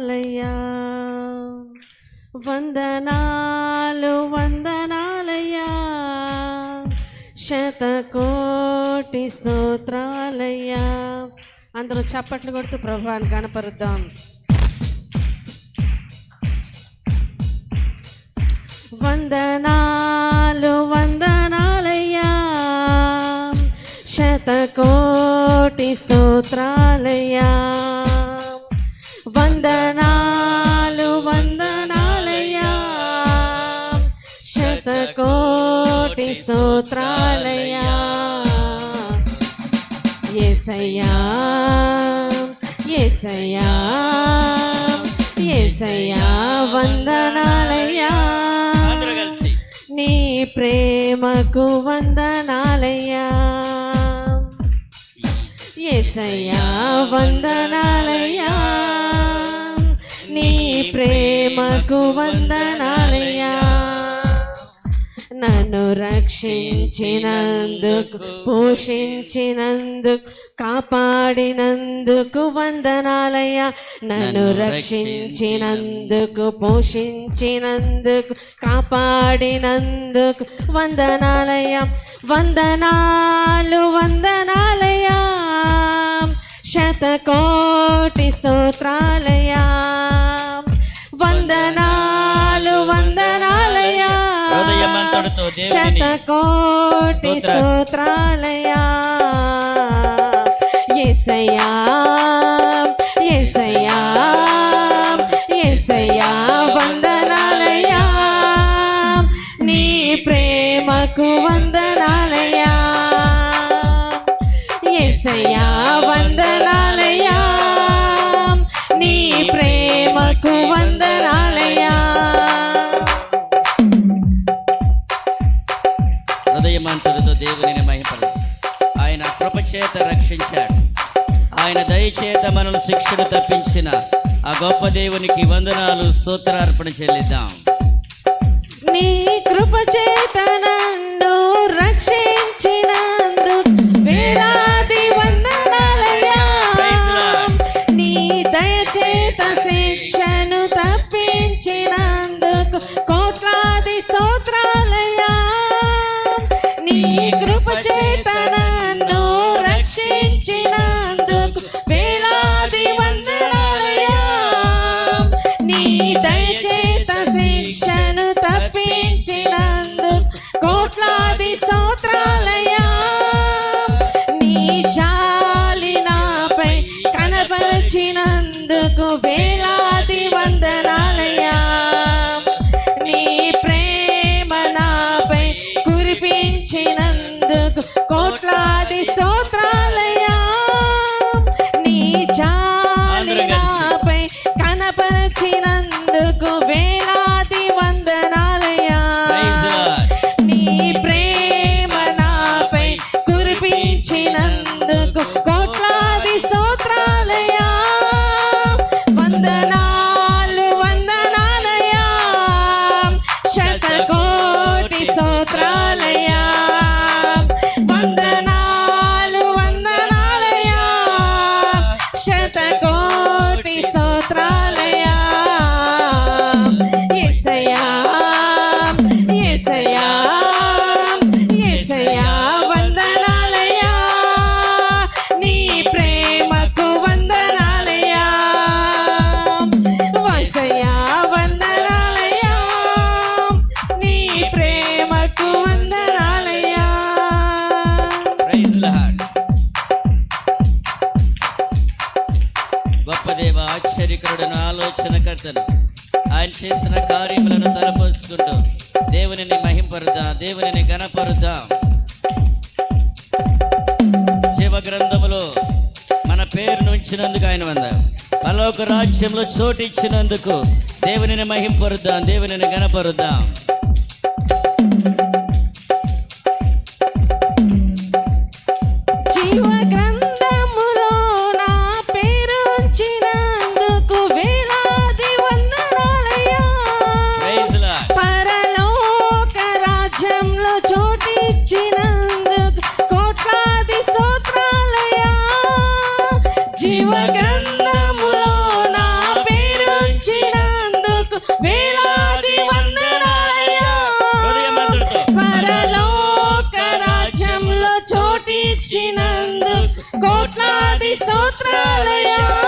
వందనాలయ్యా, వందనాలు వందనాలయ్యా, శతకోటి స్తోత్రాలయ్యా. అందరూ చప్పట్లు కొడుతూ ప్రభువాన్ని కనపరుద్దాం. వందనాలు వందనాలయ్యా, శతకోటి స్తోత్రాలయ్యా. వందనాలు వందనాలయ్యా, శతకోటి స్తోత్రాలయ్యా. యేసయ్యా యేసయ్యా యేసయ్యా వందనాలయ్యా, నీ ప్రేమకు వందనాలయ్యా. యేసయ్యా వందనాలయ్యా, నీ ప్రేమకు వందనాలయ్యా. నన్ను రక్షించినందుకు, పోషించినందుకు, కాపాడినందుకు వందనాలయ్యా. నన్ను రక్షించినందుకు, పోషించినందుకు, కాపాడినందుకు వందనాలయ్యా. వందనాలు వందనాలయ్యా, శతకోటి స్తోత్రాలయ్యా. వందనాలు వందనాలయ్యా, శతకోటి స్తోత్రాలయ్యా. యేసయ్యా యేసయ్యా యేసయ్యా వందనాలయ్యా, నీ ప్రేమకు వందనాలయ్యా. యేసయ్యా వందనాలయ్యా, నీ ప్రేమకు వందనాలయ్యా. హృదయమంతటితో దేవునిని మహిమపడు. ఆయన కృపచేత రక్షించాడు, ఆయన దయచేత మనల్ని శిక్షను తప్పించిన ఆ గొప్ప దేవునికి వందనాలు, స్తోత్రార్పణ చెల్లిద్దాం. నీ కృపచేత నన్ను రక్షించినందుకు వేలాది వందనాలయ్యా. నీ దయచేత శిక్షను తప్పించినందుకు కోట్లాది స్తోత్రాలయ్యా. నీ కృపచేత నన్ను రక్షించినందుకు వేలాది వందనాలయ్యా. నీ దయచేత శిక్షను తప్పించినందుకు కోట్లాది స్తోత్రాలయ్యా. నీ జాలి నాపై కనపరిచినందుకు వేలాది వందనాలయ్యా. నీ ప్రేమ నాపై కురిపించినందుకు కోట్లాది స్తోత్రాలయ్యా. నీ జాలి నాపై కనపరిచినందుకు వేలాది వందనాలయ్యా. నీ ప్రేమ నాపై కురిపించినందుకు కోట్లాది స్తోత్రాలయ్యా. వందనాలు వందనాలయ్యా, శతకోటి స్తోత్రాలయ్యా. వందనాలు వందనాలయ్యా, శతకోటి స్తోత్రాలయ్యా. యేసయ్యా యేసయ్యా యేసయ్యా వందనాలయ్యా, నీ ప్రేమకు వందనాలయ్యా. యేసయ్యా వందనాలయ్యా, నీ ప్రేమకు వందనాలయ్యా. గొప్ప దేవ, ఆశ్చర్యకరుడను, ఆలోచనకర్తను, ఆయన చేసిన కార్యములను తలపోసుకుంటూ దేవునిని మహింపరుద్దాం, దేవునిని ఘనపరుద్దాం. జీవ గ్రంథములో మన పేరును ఉంచినందుకు ఆయన వందనాలు. పరలోక రాజ్యంలో చోటు ఇచ్చినందుకు దేవునిని మహింపరుద్దాం, దేవునిని ఘనపరుద్దాం. జీవ గ్రంథములో నా పేరు ఉంచినందుకు వేలాది వందనాలయ్యా. పరలోక రాజ్యంలో చోటిచ్చినందుకు కోట్లాది స్తోత్రాలయ్యా. జీవ గ్రంథములో నా పేరు హల్లెలూయా